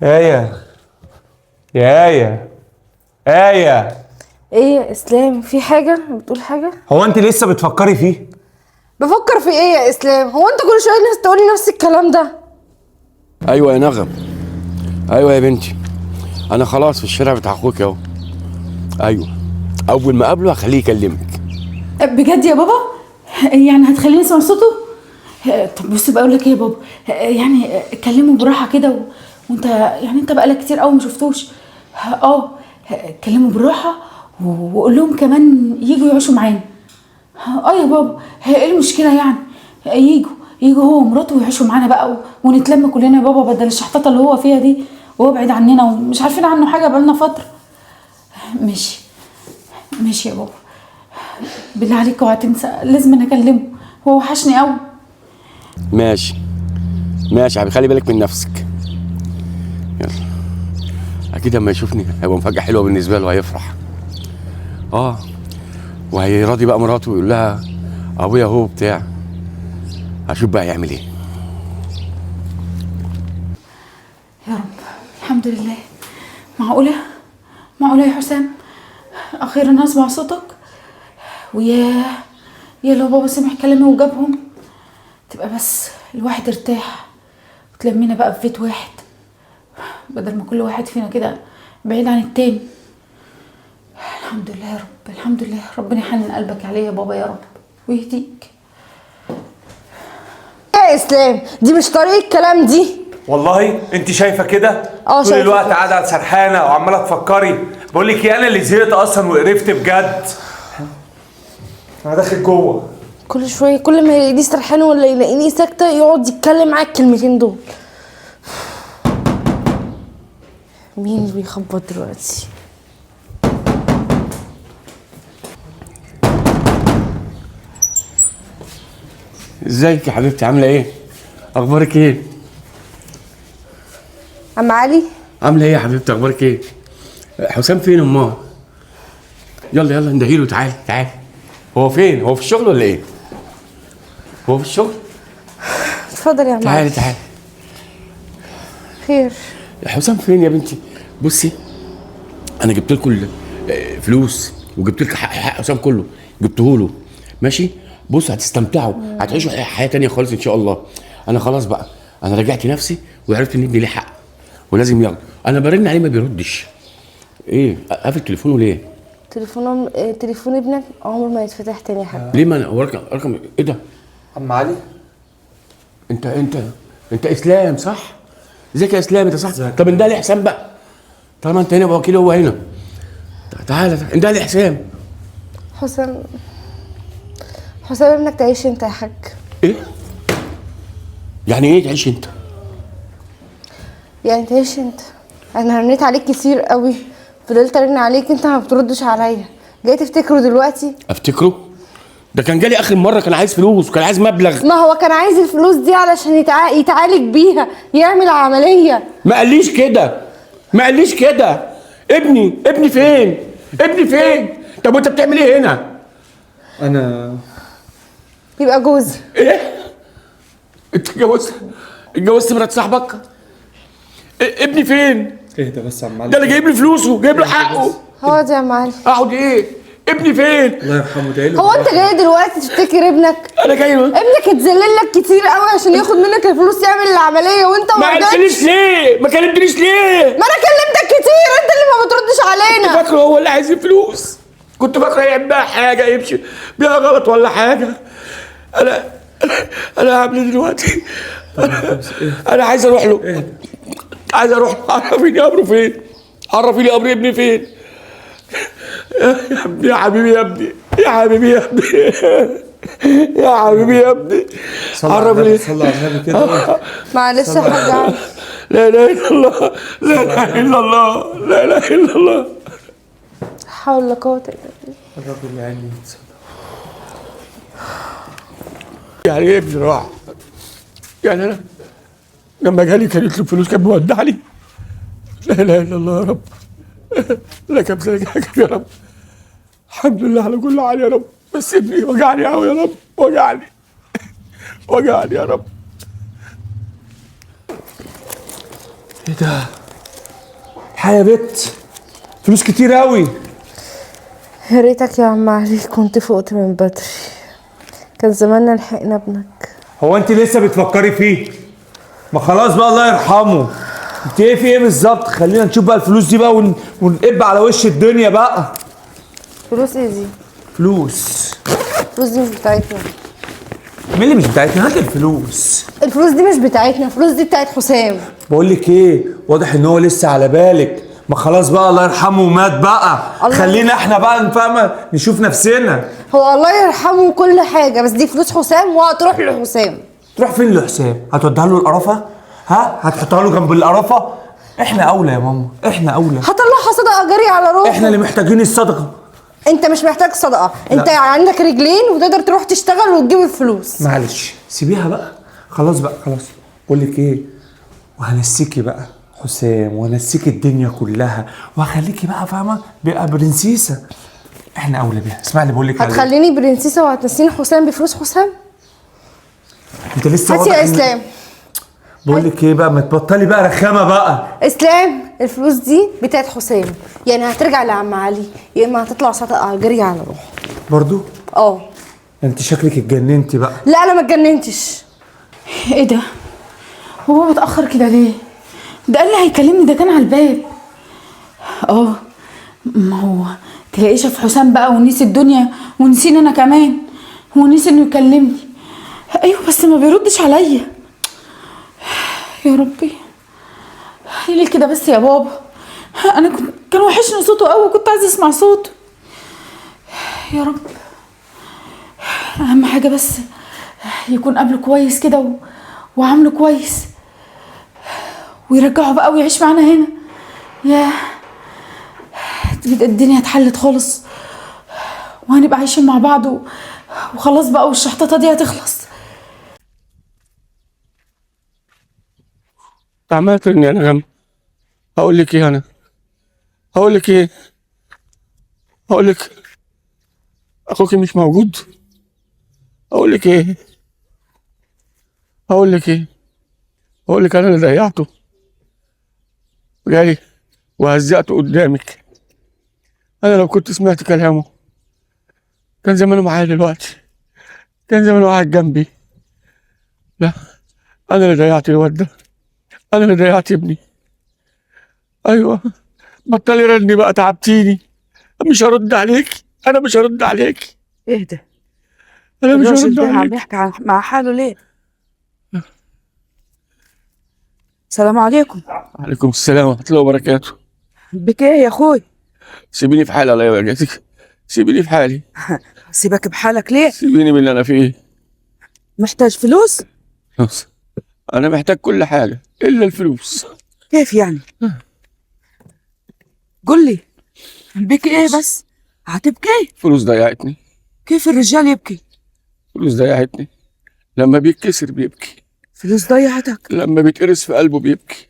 آية يا آية آية، ايه يا اسلام؟ في حاجه؟ بتقول حاجه؟ هو انت لسه بتفكري فيه؟ بفكر في ايه يا اسلام؟ هو انت كل شويه ناس تقولي نفس الكلام ده؟ ايوه يا نغم، ايوه يا بنتي، انا خلاص في الشارع بتاع اخوك اهو. ايوه، اول ما اقابله هخليه يكلمك. بجد يا بابا؟ يعني هتخليني اسمع صوته؟ طب بص بقى اقول لك ايه يا بابا، يعني كلمه براحه كده وانت يعني انت بقالك كتير قوي ما شفتوش. اه، كلمه بالراحه وقول لهم كمان يجوا يعيشوا معانا. اه يا بابا، ايه المشكله يعني؟ يجوا هو ومراته ويعيشوا معانا بقى ونتلم كلنا يا بابا، بدل الشحططه اللي هو فيها دي، وهو بعيد عننا ومش عارفين عنه حاجه بقالنا فتره. ماشي ماشي يا بابا، بالله عليك اوعى تنسى، لازم انا اكلمه، هو وحشني قوي. ماشي ماشي يا حبيبي، خلي بالك من نفسك. يلا، اكيد لما يشوفني هيبقى مفاجاه حلوه بالنسبه له، هيفرح. اه، وهيراضي بقى مراته ويقول لها ابويا اهو بتاع. هشوف بقى يعمل ايه. يا رب، الحمد لله. معقوله يا حسام؟ اخيرا اسمع صوتك. وياه، يا لو بابا سمع كلامي وجابهم تبقى بس الواحد ارتاح، وتلمينا بقى في بيت واحد بدل ما كل واحد فينا كده بعيد عن التاني. الحمد لله يا رب، الحمد لله. ربنا يحنن قلبك عليا يا بابا يا رب ويهديك. يا اسلام دي مش طريقه كلام دي. والله انت شايفه كده؟ طول شايفة الوقت كده. قاعده سرحانه وعماله تفكري. بقول لك ايه، انا اللي زهقت اصلا وقرفت بجد. انا داخل جوه. كل شويه كل ما يلاقيني سرحانه ولا يلاقيني ساكته يقعد يتكلم معاك الكلمتين دول. مين اللي بيخبط دلوقتي؟ ازيك يا حبيبتي، عامله ايه؟ اخبارك ايه؟ عم علي، عامله ايه يا حبيبتي، اخبارك ايه؟ حسام فين امال؟ يلا يلا اندهيله، تعالي تعالي. هو فين؟ هو في الشغل ولا ايه؟ هو في الشغل؟ اتفضل يا عم تعالي علي. تعالي. خير. حسام فين يا بنتي؟ بصي، انا جبت لكم فلوس، وجبت لك حق حسام كله، جبته له. ماشي؟ بص، هتستمتعوا، هتعيشوا حياه تانيه خالص ان شاء الله. انا خلاص بقى، انا رجعت نفسي وعرفت ان ابني ليه حق ولازم ياخده. انا برن عليه ما بيردش. ايه قافل تليفونه ليه؟ تليفون ابنك عمره ما يتفتح تاني يا حبيبي. ليه؟ ما انا هو رقم ايه ده؟ عم علي، انت اسلام صح؟ ازيك يا اسلام؟ انت صح؟ طب انده لي حسام بقى، طالما انت هنا وكيل هو هنا. تعالى انده لي حسام. حسام ابنك تعيش انت يا حاج. ايه؟ يعني ايه تعيش انت؟ يعني تعيش انت. انا رنيت عليك كتير قوي، فضلت ارن عليك انت ما بتردش عليا، جاي تفتكره دلوقتي؟ افتكره؟ ده كان جالي اخر مره، كان عايز فلوس وكان عايز مبلغ. ما هو كان عايز الفلوس دي علشان يتعالج بيها، يعمل عملية. ما قاليش كده، ما قاليش كده. ابني فين؟ ابني فين؟ طب وانت بتعمل ايه هنا؟ انا يبقى جوزي. ايه؟ انت اتجوزت مرات صاحبك؟ ابني فين؟ اهدى بس يا عم علي. ده اللي جايب لي فلوسه، جايب له حقه. اقعد يا معلم. اقعد ايه؟ ابني فين؟ الله يرحمه، ده هو انت جاي دلوقتي تفتكر ابنك؟ انا جاي له. ابنك اتذلل لك كتير قوي عشان ياخد منك الفلوس يعمل العملية وانت ما قلتليش ليه؟ ما كلمتنيش ليه؟ ما انا كلمتك كتير، انت اللي ما بتردش علينا. فاكره هو اللي عايز الفلوس، كنت فاكره يعمل بيها حاجه يمشي بيها غلط ولا حاجه. انا هعمل ايه دلوقتي؟ انا عايز اروح له، عايز اروح له. عرفيني قبره فين، عرفيني قبر ابني فين. يا ابني، يا حبيبي يا ابني، يا حبيبي يا ابني، يا حبيبي يا ابني. عرفني. صلى على النبي كده. معلش يا حاج علي. لا اله الا الله، لا اله الا الله، لا اله الا الله. حول ولا قوة الا بالله. الراجل يعني يعني ايه ابني راح؟ يعني انا لما جالي كان يطلب فلوس كان بيودعني. لا اله الا الله يا رب، لك امثالك يا رب. الحمد لله على كل حال يا رب، بس ابني وجعني قوي يا رب، وجعني يا رب. ايه ده؟ الحقيقة يا بت، فلوس كتير قوي. يا ريتك يا عم علي كنت فقت من بدري، كان زماننا لحقنا ابنك. هو انت لسه بتفكري فيه؟ ما خلاص بقى الله يرحمه. انت ايه في ايه بالظبط؟ خلينا نشوف بقى الفلوس دي بقى ونقب على وش الدنيا بقى. فلوس ايه دي؟ فلوس. الفلوس دي مش بتاعتنا. مين اللي مش بتاعتنا؟ هات الفلوس. الفلوس دي مش بتاعتنا، الفلوس دي بتاعت حسام. بقول لك ايه، واضح ان هو لسه على بالك. ما خلاص بقى الله يرحمه ومات بقى. خلينا احنا بقى نفهم نشوف نفسنا. هو الله يرحمه وكل حاجه، بس دي فلوس حسام وهتروح لحسام. تروح فين لحسام؟ هتوديها له القرفه؟ ها؟ هتحطها له جنب القرفه؟ احنا اولى يا ماما، احنا اولى. هطلعها صدقه جري على روحه. احنا اللي محتاجين الصدقه. انت مش محتاج صدقه، انت عندك رجلين وتقدر تروح تشتغل وتجيب الفلوس. معلش سيبيها بقى، خلاص بقى خلاص. بقول لك ايه، وهنسيكي بقى حسام وهنسيكي الدنيا كلها وهخليكي بقى فاهمه بقى برنسيسه. احنا اولى بيها. اسمع اللي بقول لك عليه. هتخليني برنسيسه وهتنسيني حسام بفلوس حسام؟ انت لسه هاتي يا اسلام. بقول لك ايه بقى، ما تبطلي بقى رخامه بقى. اسلام الفلوس دي بتاعت حسام، يعني هترجع لعم علي يا اما هتطلع صدقه جري على روحه. برضو؟ اه. انت شكلك اتجننتي بقى. لا انا ما اتجننتش. ايه ده؟ هو متأخر كده ليه؟ ده قال لي هيكلمني، ده كان على الباب. اه ما هو تلاقيه شاف حسام بقى ونسي الدنيا ونسيني انا كمان ونسي انه يكلمني. ايوه بس ما بيردش عليا. يا ربي ليه كده بس يا بابا؟ انا كان وحشني صوته قوي وكنت عايزه اسمع صوته. يا رب اهم حاجه بس يكون قبله كويس كده وعامله كويس ويرجعه بقى ويعيش معانا هنا. يا الدنيا اتحلت خالص وهنبقى عايشين مع بعض وخلاص بقى والشحططه دي هتخلص. عمال ترني انا غم. هقول لك ايه انا؟ هقول لك ايه؟ هقول لك اخوك مش موجود. اقول لك ايه؟ اقول لك ايه؟ اقول لك انا اللي ضيعته جالي وهزقته قدامك. انا لو كنت سمعت كلامه كان زمانه معايا دلوقتي، كان زمانه قاعد جنبي. لا انا اللي ضيعت الواد ده، انا اللي ضيعت ابني. ايوه بطلي رني بقى، تعبتيني. مش هرد عليك، انا مش هرد عليك. ايه ده؟ انا مش الراجل هرد ده عم عليك. يحكي مع حاله ليه؟ السلام عليكم. عليكم السلام ورحمه الله وبركاته. بك ايه يا اخوي؟ سيبيني في حالي الله يبارك. سيبيني في حالي. سيبك بحالك ليه؟ سيبيني باللي انا فيه. محتاج فلوس؟ خلاص. انا محتاج كل حاجه الا الفلوس. كيف يعني؟ قل لي بك ايه بس؟ هتبكي؟ فلوس ضيعتني. كيف الرجال يبكي؟ فلوس ضيعتني. لما بيتكسر بيبكي، فلوس ضيعتك؟ لما بيتقرص في قلبه بيبكي،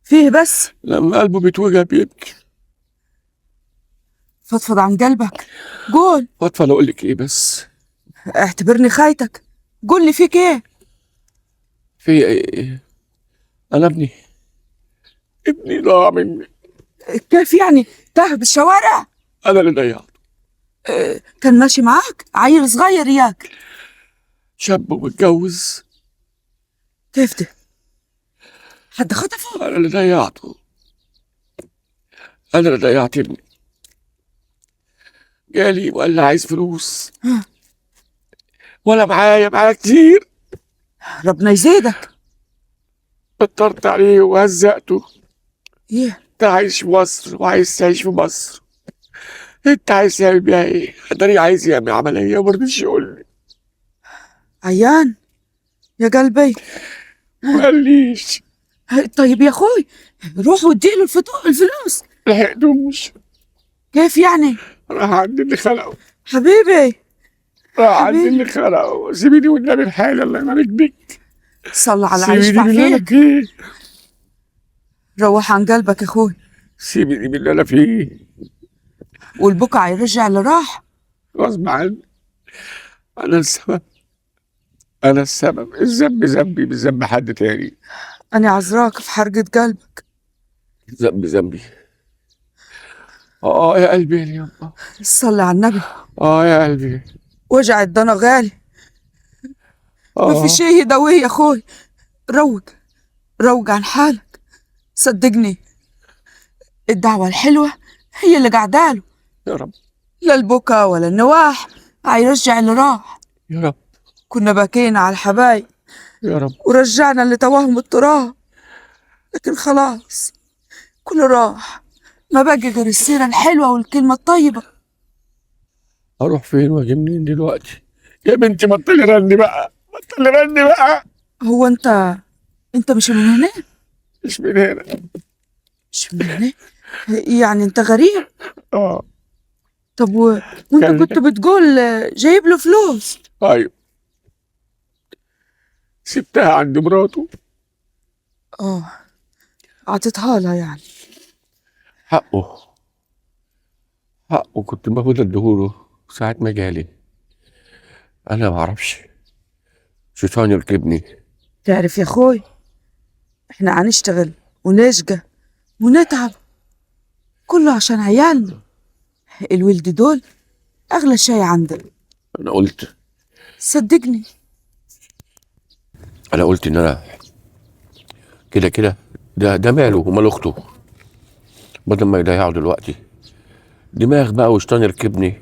فيه بس؟ لما قلبه بيتوجع بيبكي. فضفض عن قلبك، قول. فضفض اقول لك ايه بس؟ اعتبرني خايتك، قل لي فيك ايه؟ في ايه؟ انا ابني ضاع مني. كيف يعني؟ تاه بالشوارع؟ انا اللي ضيعته. كان ماشي معاك عيل صغير ياك؟ شاب ومتجوز. كيف ده؟ حد خطفه؟ انا اللي ضيعته، انا اللي ضيعت ابني. جالي وقال لي عايز فلوس وانا معايا كتير. ربنا يزيدك. اضطرت عليه وهزقته. ايه؟ انت عايش في مصر وعايز تعيش في مصر، انت عايز تعمل بيها ايه؟ اداري عايز يعمل عمليه وما رضيش يقول لي. عيان يا قلبي. ما قاليش. طيب يا اخوي روح واديله الفلوس. لحقتهمش. كيف يعني؟ راح عند اللي خلقه. حبيبي راح عند اللي خلقه. سيبيني والنبي الحال الله يبارك بيك. صلى على عيش سيبيني باللي انا فيك. فيه. روح عن قلبك يا اخوي، سيبيني باللي انا فيه. والبكع يرجع اللي راح. غصب عني. انا السبب، انا السبب. الذنب ذنبي مش ذنب حد تاني. انا عذراك في حرقة قلبك. ذنبي يا قلبي يا يما. صلي على النبي. يا قلبي. وجع الضنا غالي. ما في شيء يداويه يا اخوي. روق عن حالك. صدقني الدعوة الحلوة هي اللي قاعداله. يا رب. لا البكا ولا النواح هيرجع اللي راح. يا رب. كنا باكينا على الحبايب يا رب. ورجعنا اللي تواهم التراب، لكن خلاص كله راح، ما بقى غير السيرة الحلوة والكلمة الطيبة. اروح فين واجي منين دلوقتي؟ يا بنتي بطلي رني بقى، بطلي رني بقى. هو انت مش من هنا؟ مش من هنا. مش من هنا؟ يعني انت غريب. طب وانت كنت بتقول جايب له فلوس. ايوه، سبتها عند مراته. عطيتها لها يعني. حقه كنت المفروض اديهوله ساعة ما جالي. انا ما اعرفش، شيطان يركبني. تعرف يا اخوي، احنا هنشتغل ونشقى ونتعب كله عشان عيالنا. الولد دول اغلى شيء عندنا. انا قلت صدقني. ان انا كده ده ماله ومال اخته، بدل ما يضيعوا دلوقتي دماغ بقى وشيطان يركبني.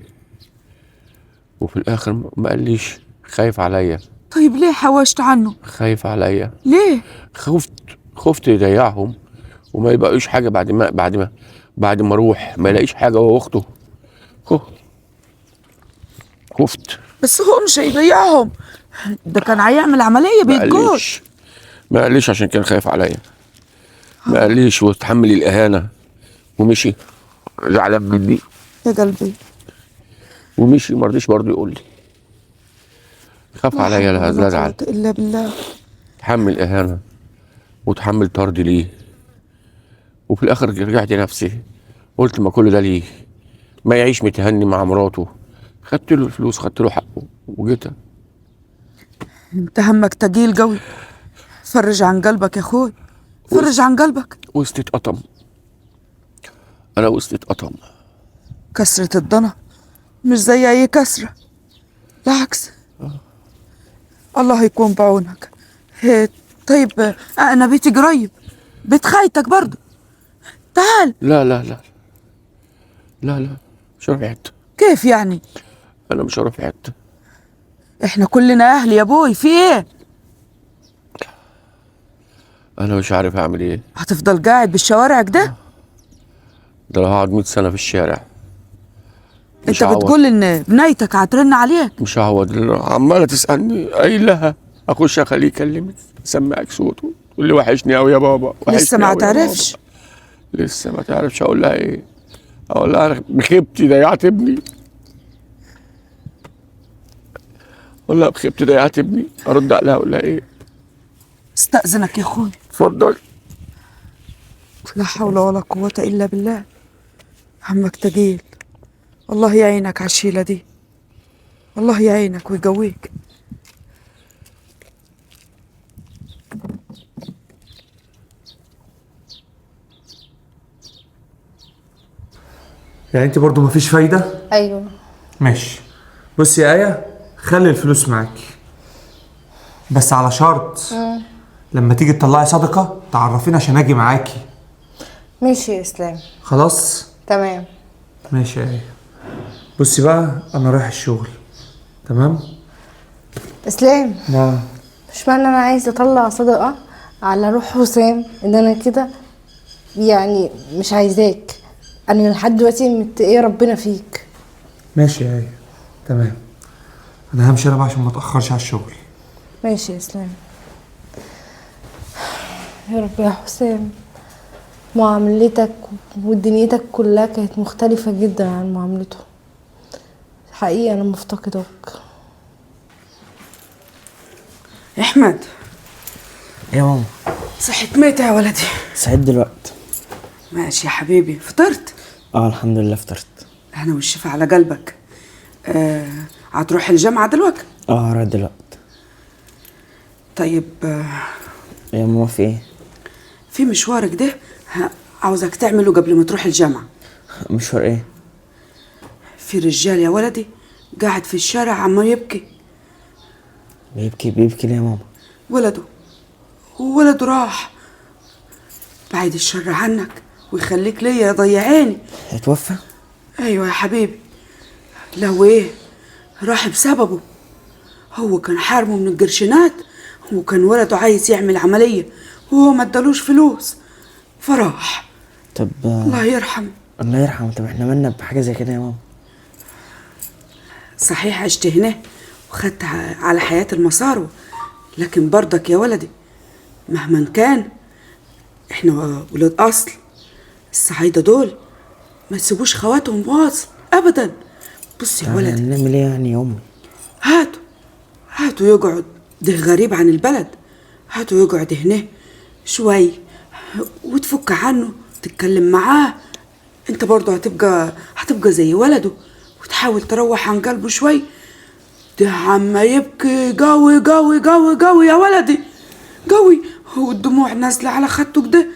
وفي الاخر ما قاليش، خايف عليا. طيب ليه حوشت عنه؟ خايف عليا. ليه؟ خفت يضيعهم وما يبقاش حاجه بعد ما اروح ما يلاقيش حاجه هو واخته. خفت. بس هو مش هيضيعهم، ده كان هيعمل عملية بيتقول. ما قاليش عشان كان خايف عليا. ما قاليش وتحمل الإهانة ومشي زعلان مني. يا قلبي. ومشي ما رضيش برضه يقول لي. خاف عليا لا ازعل. الا بالله. تحمل إهانة وتحمل طرد ليه. وفي الآخر رجعت نفسي قلت ما كل ده ليه، ما يعيش متهني مع مراته. خدت له الفلوس، خدت له حقه وجيت. انت همك تقيل قوي. فرج عن قلبك يا اخوي، فرج عن قلبك. وسطي اتقطم، انا وسطي اتقطم. كسرة الضنا مش زي اي كسرة، بالعكس. الله يكون بعونك. طيب انا بيتي قريب، بيت خايتك برضو، تعال. لا مش هروح حته. كيف يعني؟ انا مش هروح حته. احنا كلنا اهل يا ابوي، في ايه؟ انا مش عارف اعمل ايه. هتفضل قاعد بالشوارع ده؟ ده لو هقعد 100 سنه في الشارع. انت بتقول ان بنايتك هترن عليك؟ مش هعوض. عماله تسالني قايل لها اخش اخليه يكلمك، اسمعك صوته، تقول لي وحشني قوي يا بابا. لسه ما تعرفش؟ لسه ما تعرفش. اقول لها ايه؟ اقول لها انا بخيبتي ضيعت ابني. اقول لها بخيبتي ضيعت ابني. ارد عليها اقول لها ايه؟ استأذنك يا اخوي. اتفضل. لا حول ولا قوة الا بالله. همك تقيل، الله يعينك على الشيلة دي، الله يعينك ويقويك. يعني انت برضو مفيش فايدة؟ ايوه. ماشي. بصي يا آية، خلي الفلوس معاكي بس على شرط لما تيجي تطلعي صدقة تعرفيني عشان اجي معاكي. ماشي يا اسلام. خلاص تمام. ماشي يا آية. بصي بقى انا رايح الشغل. تمام. اسلام. نعم. مش معنى انا عايزه اطلع صدقه على روح حسام ان انا كده يعني مش عايزاك. انا لحد دلوقتي متقيه ربنا فيك. ماشي يا آية. تمام. انا همشي انا بقى عشان ما اتاخرش على الشغل. ماشي يا اسلام. يا رب يا حسام، معاملتك ودنيتك كلها كانت مختلفة جدا عن معاملته. حقيقي انا مفتقدك. احمد. يا ماما. صحيت ميتة يا ولدي. صحيت دلوقتي. ماشي يا حبيبي. فطرت؟ الحمد لله فطرت. انا والشفا على قلبك. هتروح الجامعة دلوقتي؟ هروح دلوقتي. طيب يا ماما في ايه؟ في مشوار كده عاوزك تعمله قبل ما تروح الجامعة. مشوار ايه؟ في رجال يا ولدي قاعد في الشارع عمال يبكي. بيبكي ليه يا ماما؟ ولده راح، بعيد الشر عنك ويخليك ليا يا ضيعيني. اتوفى؟ ايوه يا حبيبي. لو ايه راح بسببه، هو كان حارمه من القرشينات، وكان ولده عايز يعمل عملية وهو ما ادالوش فلوس فراح. طب الله يرحمه. الله يرحمه. طب احنا مالنا بحاجة زي كده يا ماما؟ صحيح عشت هنا وخدت على حياة المسار، لكن برضك يا ولدي مهما كان احنا ولاد اصل. الصعايدة دول ما تسيبوش خواتهم واصل ابدا. بص يا ولدي، نعمل ايه يعني يا امي؟ هاتوا يقعد، ده غريب عن البلد. هاتوا يقعد هنا شوي وتفك عنه، تتكلم معاه. انت برضه هتبقى زي ولده وتحاول تروح عن قلبه شوي. ده عما يبكي قوي قوي قوي قوي يا ولدي، قوي، والدموع نازله على خدته كده.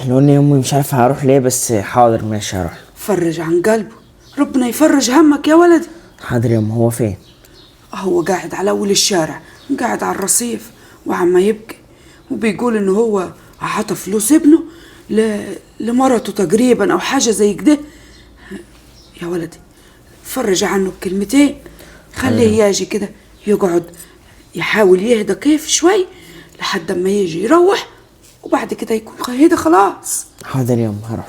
لو اني يا امي مش عارفه هروح ليه، بس حاضر ماشي هروح. فرج عن قلبه، ربنا يفرج همك يا ولدي. حاضر يا ام. هو فين؟ هو قاعد على اول الشارع، قاعد على الرصيف وعما يبكي، وبيقول انه هو عطى فلوس ابنه لمرته تقريبا او حاجه زي كده. يا ولدي فرج عنه بكلمتين، خليه يجي كده يقعد يحاول يهدى كيف شوي لحد ما يجي يروح، وبعد كده يكون هدى خلاص. حاضر يا ام هروح.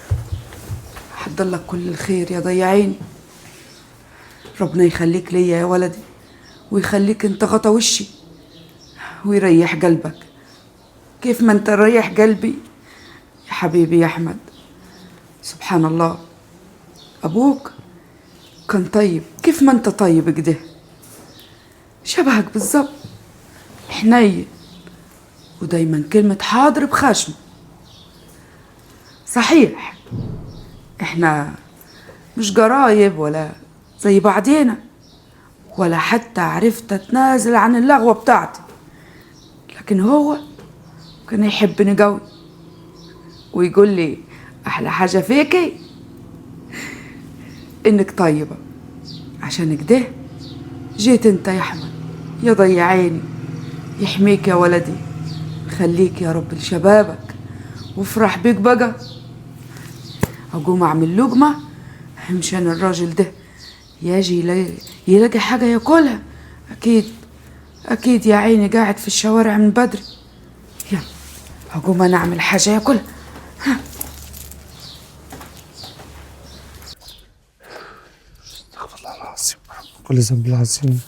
حضر لك كل الخير يا ضيعيني. ربنا يخليك ليا يا ولدي، ويخليك انت غطا وشي، ويريح قلبك كيف ما انت ريح قلبي يا حبيبي يا احمد. سبحان الله، ابوك كان طيب كيف ما انت طيب كده، شبهك بالظبط، حنين، ودايما كلمة حاضر بخشمه. صحيح احنا مش قرايب ولا زي بعضينا، ولا حتى عرفت اتنازل عن اللغوة بتاعتي، لكن هو كان يحبني قوي ويقول لي احلى حاجة فيكي انك طيبة. عشان كده جيت انت يا احمد يا ضيعيني، يحميك يا ولدي، خليك يا رب لشبابك، وافرح بيك بقى. اقوم اعمل لقمة مشان الراجل ده يجي يلاقي حاجة ياكلها. اكيد يا عيني قاعد في الشوارع من بدري. يلا اقوم انا اعمل حاجة ياكلها. استغفر الله العظيم، كل ذنب العظيم.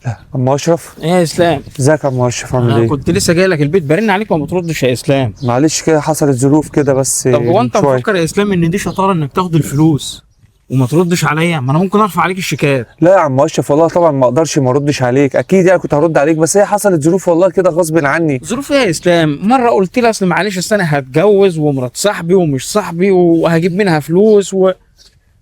لا عم اشرف. ايه يا اسلام؟ ازيك يا عم اشرف؟ عامل انا ايه؟ كنت لسه جاي لك البيت برن عليك وما تردش يا اسلام. معلش كده حصلت ظروف كده بس. طب هو انت شوية. مفكر يا اسلام ان دي شطاره انك تاخد الفلوس وما تردش عليا؟ ما انا ممكن ارفع عليك الشيكات. لا يا عم اشرف والله طبعا ما اقدرش ما اردش عليك، اكيد يعني كنت هرد عليك، بس هي حصلت ظروف والله كده غصب عني. ظروف ايه يا اسلام؟ مره قلت لي اصل معلش اصل انا هتجوز ومرات صاحبي ومش صاحبي وهجيب منها فلوس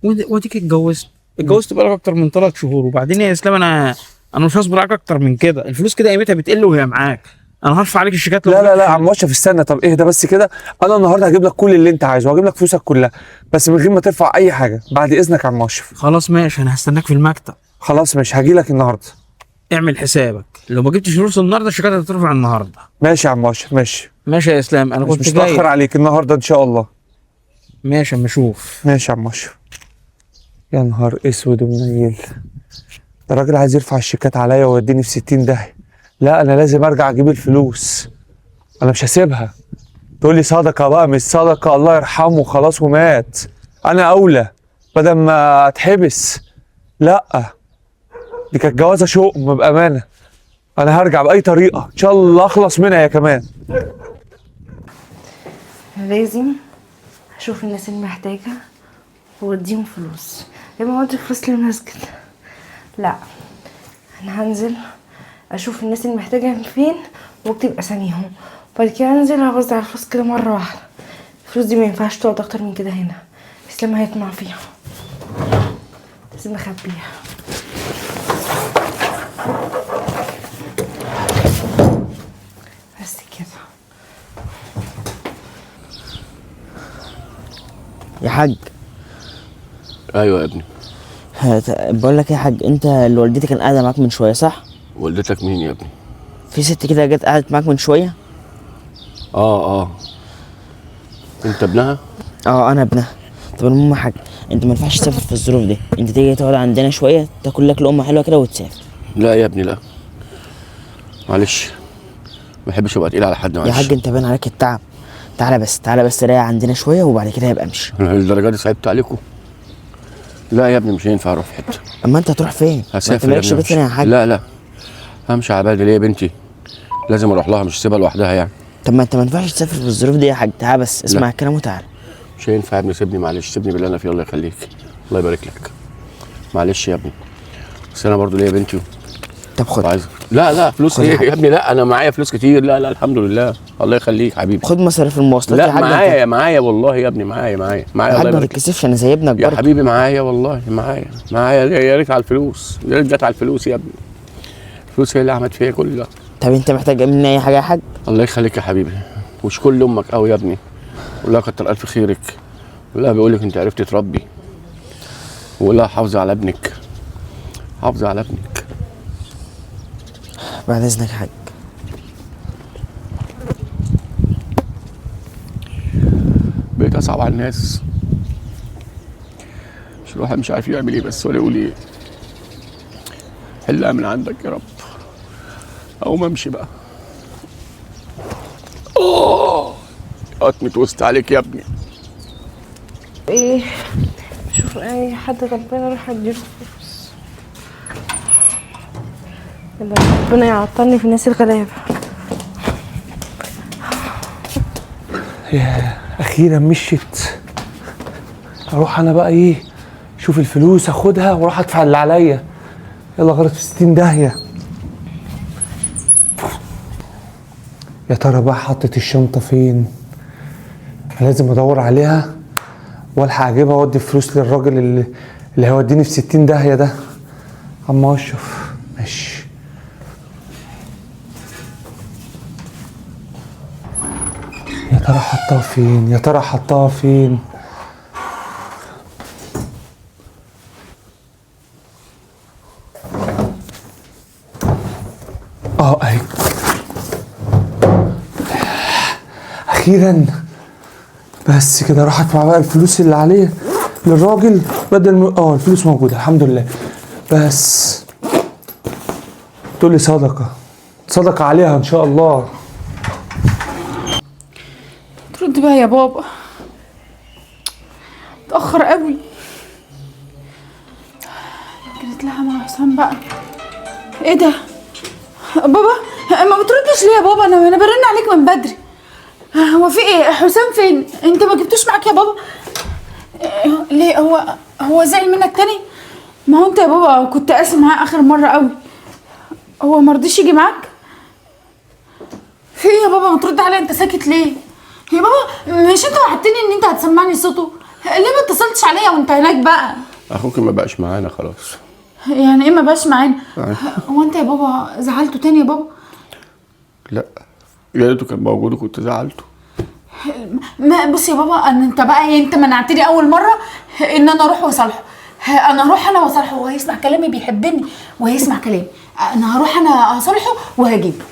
واديك اتجوزت بقالك اكتر من 3 شهور، وبعدين يا اسلام انا مش هصبر عليك اكتر من كده. الفلوس كده قيمتها بتقل وهي معاك. انا هرفع عليك الشيكات. لا يا عم اشرف استنى، طب اهدى بس كده. انا النهارده هجيب لك كل اللي انت عايزه وهجيب لك فلوسك كلها، بس من غير ما ترفع اي حاجه بعد اذنك يا عم اشرف. خلاص ماشي، انا هستناك في المكتب. خلاص ماشي هجي لك النهارده. اعمل حسابك لو ما جبتش فلوس النهارده الشيكات هترفع النهارده. ماشي يا عم اشرف ماشي. ماشي يا اسلام، انا كنت مش جاي. متاخر عليك النهارده ان شاء الله. ماشي اما اشوف. ماشي يا عم اشرف. يا نهار اسود ومنيل، ده الراجل عايز يرفع الشيكات عليا ويوديني في 60 داهيه. لا انا لازم ارجع اجيب الفلوس، انا مش هسيبها. تقول لي صدقه بقى، مش صدقه، الله يرحمه خلاص ومات، انا اولى بدل ما اتحبس. لا دي كانت جوازه شؤم بامانه. انا هرجع باي طريقه ان شاء الله اخلص منها يا كمان. لازم اشوف الناس اللي محتاجه واديهم فلوس. لما اودي فلوس للمسجد، لا انا هنزل اشوف الناس اللي محتاجه فين واكتب اساميهم، وبعد كده انزل اوزع الفلوس كده مره واحده. الفلوس دي ما ينفعش تقعد اكتر من كده هنا، اسلام هيطمع فيها، لازم اخبيها. بس كده. يا حاج. ايوه يا ابني. بقول لك يا حاج، انت اللي والدتي كان قاعده معاك من شويه صح؟ والدتك مين يا ابني؟ في ست كده جت قعدت معاك من شويه. اه انت ابنها؟ اه انا ابنها. طب المهم يا حاج، انت ما ينفعش تسافر في الظروف دي، انت تيجي تقعد عندنا شويه تاكل لك لقمه حلوه كده وتسافر. لا يا ابني لا، معلش ما بحبش ابقى تقيل على حد. معلش يا حاج انت باين عليك التعب. تعالى بس ريح عندنا شويه وبعد كده هيبقى امشي. الدرجه دي صعبت عليكم؟ لا يا ابني مش هينفع اروح في حته. اما انت هتروح فين؟ ما انت هسافر مالكش يا بيت ابني. هنا يا حاج. لا همشي على بالي ليه يا بنتي؟ لازم اروح لها، مش هسيبها لوحدها يعني. طب ما انت ما ينفعش تسافر في الظروف دي يا حاج. تعالى بس اسمع الكلام وتعالى. مش هينفع يا ابني، سيبني معلش، سيبني بالله انا فيه، الله يخليك، الله يبارك لك. معلش يا ابني، بس انا برضو ليا بنتي. طب خد. عايز لا فلوس ايه يا ابني؟ لا انا معايا فلوس كتير. لا الحمد لله، الله يخليك حبيبي. خد مصاريف المواصلات يا لا حاج. معايا والله يا ابني، معايا يا الله حاج ما يبارك لك. تتكسفش، انا زي ابنك يا برضه. حبيبي معايا والله، معايا يا ريت على الفلوس، يا ريت جت على الفلوس يا ابني. الفلوس هي اللي عملت فيا كل ده. طب انت محتاج مني اي حاجه يا حاج؟ الله يخليك يا حبيبي، وش كل امك قوي يا ابني، ولا كتر الف خيرك، ولا بيقول لك انت عرفتي تربي، ولا حافظي على ابنك، حافظي على ابنك. بعد اذنك يا حاج. بقيت اصعب على الناس، مش الواحد مش عارف يعمل ايه بس ولا يقول ايه. حلها من عندك يا رب، اقوم امشي بقى. قطمت وسط عليك يا ابني. ايه، شوف اي حد ربنا اروح اديله فلوس. يلا ربنا يعطلني في الناس الغلابه. يا اخيرا مشيت. اروح انا بقى ايه، شوف الفلوس اخدها واروح ادفع اللي عليا. يلا غلط في 60 داهيه. يا ترى بقى حطت الشنطه فين؟ لازم ادور عليها والحق اجيبها واودي الفلوس للراجل اللي هيوديني في 60 داهيه ده. اما اشوف. ماشي. يا ترى حطها فين؟ اهي. اخيرا بس كده راح ادفع بقى الفلوس اللي عليه للراجل بدل الفلوس موجوده الحمد لله. بس تقول لي صدقه عليها ان شاء الله. ترد بقى يا بابا، اتأخر قوي. جريت لها مع حسام بقى. ايه ده بابا؟ ما بتردش ليه يا بابا؟ انا برن عليك من بدري. هو في ايه؟ حسام فين؟ انت ما جبتوش معاك يا بابا ليه؟ هو زعل منك تاني؟ ما هو انت يا بابا كنت قاسي معاه اخر مره قوي. هو ما رضيش يجي معاك؟ في ايه يا بابا؟ ما ترد عليا، انت ساكت ليه يا بابا؟ مش انت وعدتني ان انت هتسمعني صوته؟ ليه ما اتصلتش عليا وانت هناك بقى؟ اخوك ما بقاش معانا خلاص. يعني ايه ما بقاش معانا؟ هو انت يا بابا زعلته تاني يا بابا؟ لا يا ريته كان موجود وكنت زعلته. ما بص يا بابا، انت بقى انت منعتني اول مره ان انا اروح واصالحه. انا هروح انا واصالحه وهيسمع كلامي، بيحبني وهيسمع كلامي. انا هروح انا اصالحه وهجيبه.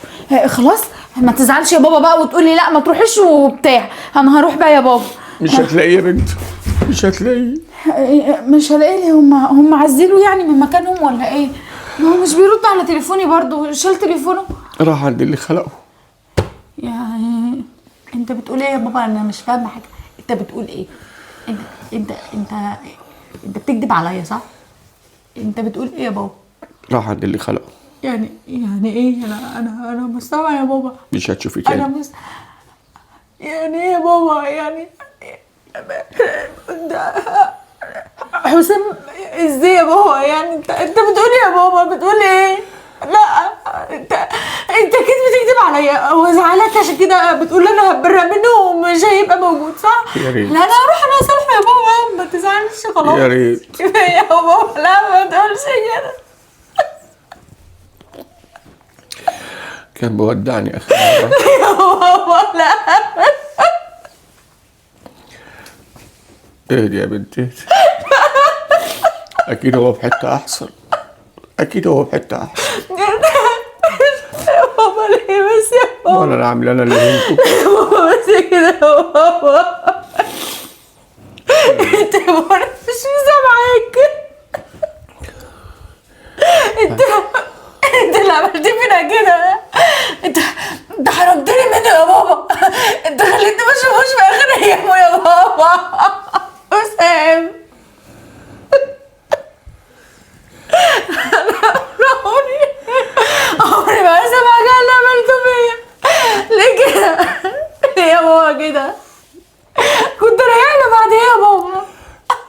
خلاص ما تزعلش يا بابا بقى وتقولي لا ما تروحيش وبتاع. انا هروح بقى يا بابا. مش هتلاقيه يا بنت، مش هتلاقيه. مش هلاقيه؟ هم عزلوا يعني من مكانهم ولا ايه؟ ما هو مش بيرد على تليفوني برضو، شال تليفونه. راح عند اللي خلقه. يعني انت بتقول ايه يا بابا؟ انا مش فاهمه حاجه. انت بتقول ايه؟ انت بتكذب عليا صح؟ انت بتقول ايه يا بابا؟ راح عند اللي خلقه. يعني ايه؟ انا مستوعب يا بابا. مش هتشوفي تاني. يعني ايه يا بابا؟ يعني حسام ازاي يا بابا؟ يعني انت بتقول ايه يا بابا؟ بتقول ايه؟ لا انت اكيد بتكذب عليا. هو زعلك عشان كده بتقول انا هبرق منه ومش هيبقى موجود صح؟ يا ريت. لا انا هروح انا اصالحه يا بابا، ما تزعلش خلاص. يا ريت يا بابا لا ما تقولش كده. كان بودعني اخر مره. يا بابا لا. اهدي يا بنتي اهدي. اكيد هو في حته احسن، اكيد هو في حته احسن. يا بابا ليه بس يا بابا؟ وانا اللي عامل انا اللي بنته. بابا بس كده يا بابا. انت يا بابا انا مش سامعاك. انت اللي عملت فينا كده. انت حرمتني منه يا بابا. انت خليتني ما اشوفوش في اخر ايامه يا بابا. حسام عمري ما اسمع حاجه اللي عملته فيا. ليه كده؟ ليه يا بابا كده؟ كنت رايح له بعد ايه يا بابا؟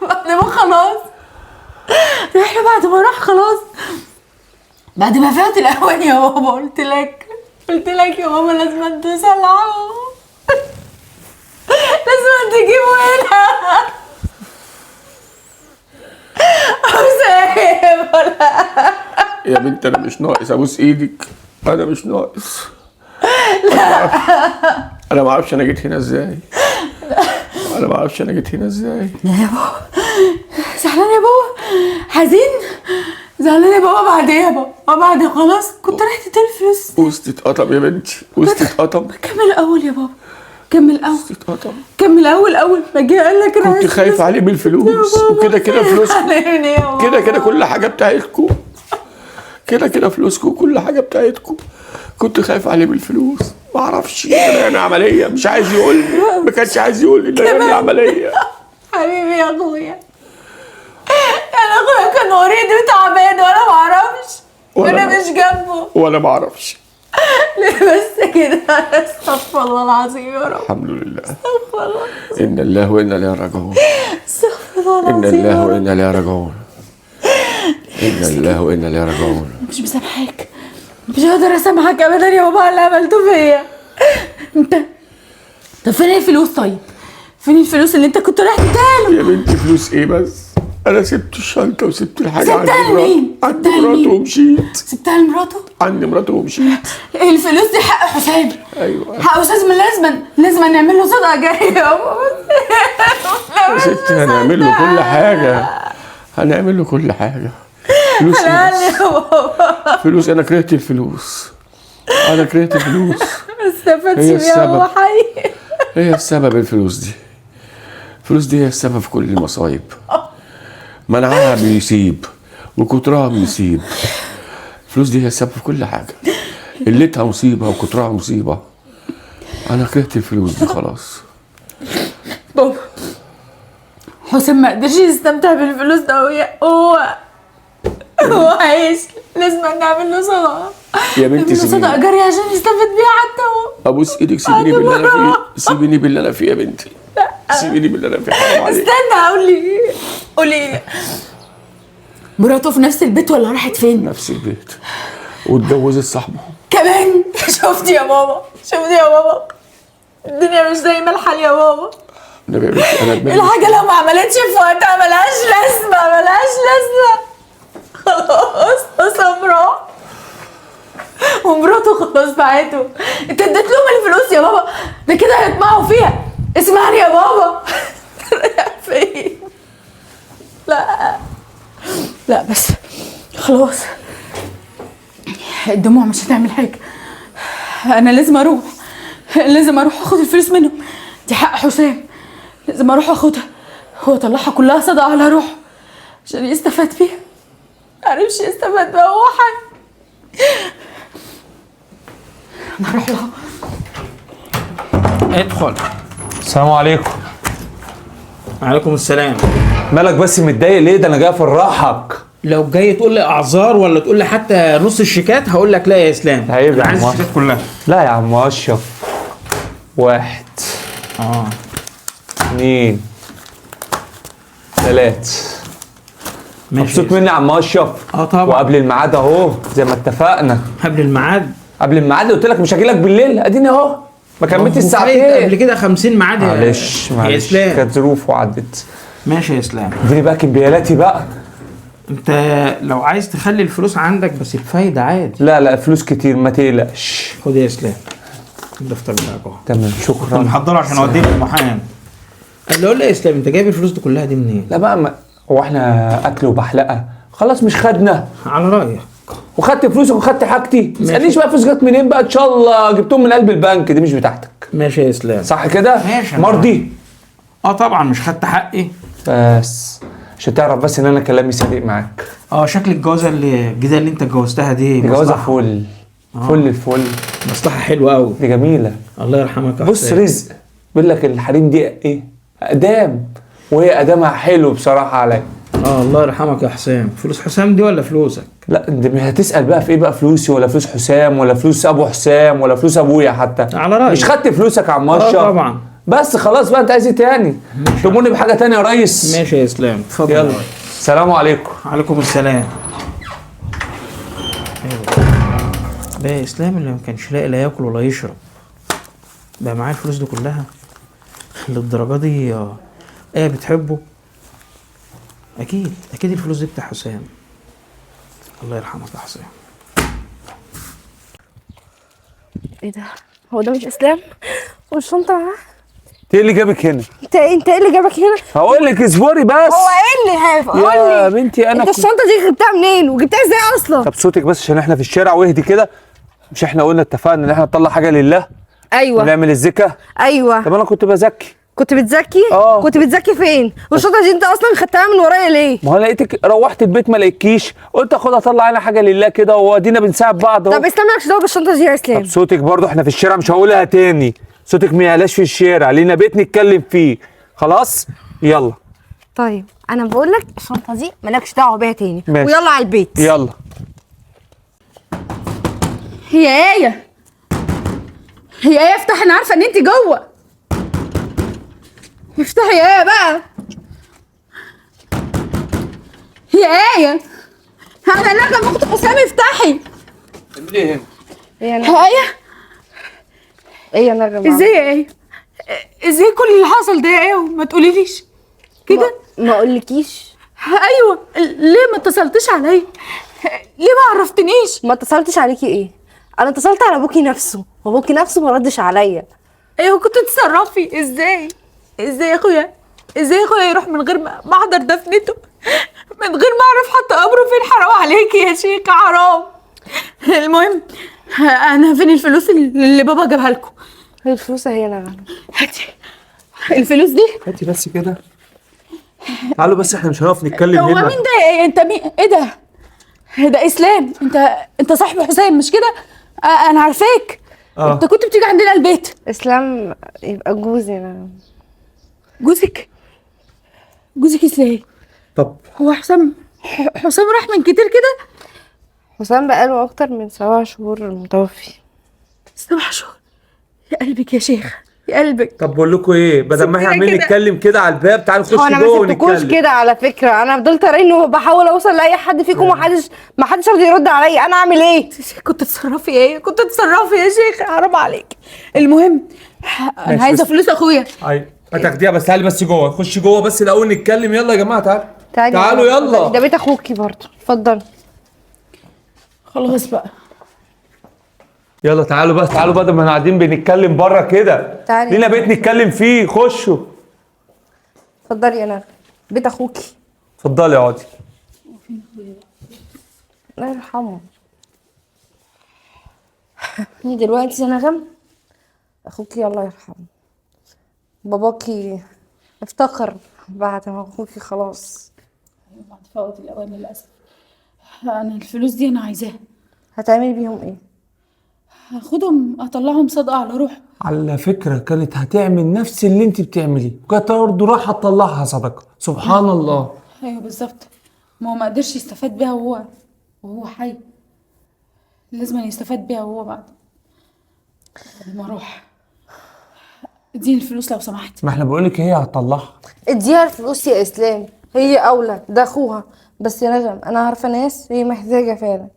بعد ما خلاص رايح له بعد ما راح خلاص، بعد ما فات الاوان يا بابا. قلت لك يا بابا لازم تصلحه، لازم تجيبه هنا. حسام يا بنت انا مش ناقص ابوس ايدك، انا مش ناقص. انا ما اعرفش انا جيت هنا ازاي. انا ما اعرفش انا جيت هنا ازاي. يا بابا زعلان يا بابا، حزين زعلان يا بابا. بعد ايه يا بابا؟ بعد خلاص كنت رايح تدير الفلوس. وسط اتقطم يا بنتي، وسط اتقطم. كمل الاول يا بابا، كمل الاول، وسط اتقطم. كمل الاول. اول ما جه قال لك انا كنت خايف عليه بالفلوس، وكده كده فلوسكم، كده كده كل حاجه بتاعتكم، كده كده فلوسكم وكل حاجه بتاعتكم. كنت خايف عليه بالفلوس، ما اعرفش انا يعني عمليه، مش عايز يقول لي، ما كانش عايز يقول لي ان انا عمليه. حبيبي يا اخويا، انا اخويا كان مريض وتعبان وانا ما اعرفش، وانا مش جنبه، وانا ما اعرفش. ليه بس كده؟ استغفر الله العظيم يا رب. الحمد لله. استغفر الله، ان الله وانا اليه راجعون. استغفر الله ان العظيم الله يا رب. وانا اليه راجعون. ان الله وانا اليه راجعون. مش مسامحاك، مش هقدر اسامحك ابدا يا بابا على اللي عملته فيا. انت طب فين الفلوس؟ طيب فين الفلوس اللي انت كنت رايح تديها له؟ يا بنتي فلوس ايه بس؟ انا سبت الشنطه وسبت الحاجه سبتها لمين؟ عند سبتها مراته لمين؟ ومشيت. سبتها لمراته؟ عند مراته ومشيت. الفلوس دي حق حسام. ايوه حق استاذ، من لازم نعمل له صدقه جاريه يا بابا. يا ستي هنعمل له كل حاجه، هنعمل له كل حاجه. فلوس إيه حلال بس؟ يا بابا. فلوس؟ انا كرهت الفلوس، انا كرهت الفلوس. ما استفدتش هي بيها هو السبب. حقيقي. هي السبب الفلوس دي، الفلوس دي هي السبب في كل المصايب. منعها بيسيب وكترها بيسيب. الفلوس دي هي السبب في كل حاجه، قلتها مصيبه وكترها مصيبه. انا كرهت الفلوس دي خلاص. بابا حسام ما قدرش يستمتع بالفلوس ده، هو عايش، لازم نعمل له صدقه. يا بنتي نعمل له صدقه سيبيني، جاريه عشان يستفاد بيها حتى هو. ابوس ايدك سيبيني باللي انا فيه، سيبيني باللي انا فيه يا بنتي، سيبيني باللي انا فيه، حرام عليك. استنى قولي مراته في نفس البيت ولا راحت فين؟ نفس البيت واتجوزت صاحبه كمان. شفتي يا بابا، شفتي يا بابا، الدنيا مش زي ما الحال يا بابا. النبي يا بنتي انا دماغي الحاجة لو ما عملتش في وقتها ملهاش لازمة. خلاص حسام راح ومراته خلاص باعته. انت اديت لهم الفلوس يا بابا، ده كده هيطمعوا فيها. اسمعني يا بابا. رايح فين؟ لا بس خلاص، الدموع مش هتعمل حاجة. انا لازم اروح اخد الفلوس منهم، دي حق حسام، لازم اروح اخدها. هو طلعها كلها صدقة على روحه عشان يستفاد بيها، معرفش يستفاد بيها هو حي. انا هروح لها. ادخل. السلام عليكم. وعليكم السلام. مالك بس متضايق ليه؟ ده انا جاي افرحك. لو جاي تقول لي اعذار ولا تقول لي حتى نص الشيكات هقول لك لا يا اسلام. عيب يا انا عايز عم. الشيكات كلها. لا يا عم اشرف. 1 2 3. مبسوط مني يا عم اشرف؟ طبعا. وقبل الميعاد اهو زي ما اتفقنا. قبل الميعاد؟ قبل الميعاد قلت لك مش هاجي لك بالليل، اديني اهو ما كملتش الساعتين. قبل كده 50 ميعاد. معلش يا اسلام كانت ظروف وعدت. ماشي يا اسلام. اديني بقى كمبيالاتي بقى. انت لو عايز تخلي الفلوس عندك بس الفايدة عادي. لا فلوس كتير ما تقلقش. خد يا اسلام الدفتر بتاعك اهو. تمام كنت شكرا. محضره عشان اوديك المحامي. اللي اقول لي يا اسلام، انت جايب الفلوس دي كلها دي منين؟ لا بقى هو احنا اكل وبحلقه خلاص مش خدنا على رايك. وخدت فلوسك وخدت حاجتي، ما تسالنيش بقى فلوس جت منين بقى، ان شاء الله جبتهم من قلب البنك، دي مش بتاعتك. ماشي يا اسلام. صح كده؟ ماشي. مرضي؟ طبعا مش خدت حقي. بس عشان تعرف بس ان انا كلامي صديق معاك. شكل الجوازه الجديده اللي انت اتجوزتها دي جوازه مصلحة. فل فل الفل. مصلحه حلوه قوي. دي جميله. الله يرحمك يا بص حسين. رزق، بيقول لك الحريم دي ايه؟ اقدام، وهي اقدامها حلو بصراحه عليا. الله يرحمك يا حسام. فلوس حسام دي ولا فلوسك؟ لا انت هتسال بقى في ايه بقى، فلوسي ولا فلوس حسام ولا فلوس ابو حسام ولا فلوس ابويا حتى؟ على رايك. مش خدت فلوسك يا عم اشرف؟ طبعا. بس خلاص بقى، انت عايز ايه تاني؟ تؤمرني بحاجه تانيه يا ريس؟ ماشي يا اسلام، اتفضل. يلا سلام عليكم. عليكم السلام. ده يا اسلام اللي ما كانش لاقي لا ياكل ولا يشرب بقى معاه الفلوس دي كلها للدرجه دي. بتحبه؟ اكيد الفلوس دي بتاع حسام. الله يرحمك يا حسام. ايه ده؟ هو ده مش اسلام؟ والشنطه معاه؟ ايه اللي جابك هنا؟ انت ايه اللي جابك هنا؟ هقول لك اصبري بس. هو ايه اللي هيف؟ قول لي يا بنتي انا انت الشنطه دي جبتها منين وجبتها ازاي اصلا؟ طب صوتك بس عشان احنا في الشارع، واهدي كده. مش احنا قلنا اتفقنا ان احنا نطلع حاجه لله ايوه ونعمل الزكاه؟ ايوه. طب انا كنت بزكي. كنت بتزكي؟ كنت بتزكي فين؟ والشنطه دي انت اصلا خدتها من ورايا ليه؟ ما هو لقيتك روحت البيت ما لقيتكيش، قلت اخدها اطلع انا حاجه لله كده، وادينا بنساعد بعض اهو. طب اسلام مالكش دعوه بالشنطه دي يا اسلام. طب صوتك برضو احنا في الشارع، مش هقولها تاني. صوتك ما يعلاش في الشارع، لينا بيت نتكلم فيه. خلاص يلا. طيب انا بقول لك الشنطه دي مالكش دعوه بيها تاني. ماشي. ويلا على البيت. يلا. هي ايه افتحي، انا عارفه ان انت جوه. افتحي يا ايه بقى. هي ايه انا نغم اخت حسام، افتحي. ليه هنا؟ ايه يا نغم؟ ازاي ازاي كل اللي حصل ده ايه وما تقوليليش كده؟ ما اقولكيش. ايوه ليه ما اتصلتش عليا؟ ليه ما عرفتنيش؟ ما اتصلتش عليكي ايه؟ انا اتصلت على ابوكي نفسه وابوكي نفسه ما ردش عليا. ايوه كنت تتصرفي ازاي يا اخويا؟ ازاي يا اخويا يروح من غير ما احضر دفنته، من غير ما اعرف حتى قبره فين؟ حرام عليكي يا شيخ، حرام. المهم انا فين الفلوس اللي بابا جابها لكم؟ هي الفلوس اهي يا نغم. هاتي الفلوس دي. هاتي بس كده. تعالوا بس، احنا مش هنقف نتكلم هو هنا. مين ده؟ انت مين؟ ايه ده اسلام؟ انت صاحب حسام مش كده؟ انا عارفاك. انت كنت بتيجي عندنا البيت. اسلام يبقى جوزي. انا جوزك ازاي؟ طب هو حسام راح من كتير كده؟ حسام بقاله اكتر من 7 شهور متوفي. 7 شهور؟ يا قلبك يا شيخ، يا قلبك. طب بقول لكم ايه، بدل ما احنا سيبينا عمالين كده. نتكلم كده على الباب، تعالوا نخش هو انا جوه ما سبتكوش ونتكلم. كده على فكره، انا فضلت ارن وبحاول اوصل لاي حد فيكم ما حدش راضي يرد عليا. انا اعمل ايه؟ كنت تتصرفي ايه؟ كنت تتصرفي يا شيخ، حرام عليك. المهم انا عايزه بس. فلوس اخويا. ايوه هتاخديها، بس تعالي بس جوه، نخش جوه بس الاول نتكلم. يلا يا جماعه تعالوا يلا. ده بيت اخوكي برضه، اتفضل. خلاص بقى. يلا تعالوا بدل ما احنا قاعدين بنتكلم بره كده. تعالي. لينا بيت نتكلم فيه، خشوا. اتفضلي يا نغم، بيت اخوكي. اتفضلي اقعدي. الله يرحمه. دلوقتي يا نغم اخوكي الله يرحمه، باباكي افتكر بعد ما اخوكي خلاص. بعد فوات الاوان للاسف. انا الفلوس دي انا عايزاها. هتعملي بيهم ايه؟ هاخدهم اطلعهم صدقه على روحي. على فكره كانت هتعمل نفس اللي انت بتعمليه، وكانت برضه رايحه تطلعها صدقه. سبحان الله. ايوه بالظبط. ما هو ما قدرش يستفاد بيها وهو حي، لازم يستفاد بيها وهو بعد ما اروح. اديني الفلوس لو سمحت. ما احنا بقولك هي هتطلعها. اديها الفلوس يا اسلام، هي اولى، ده اخوها. بس يا نجم انا عارفه ناس هي محتاجه فعلا.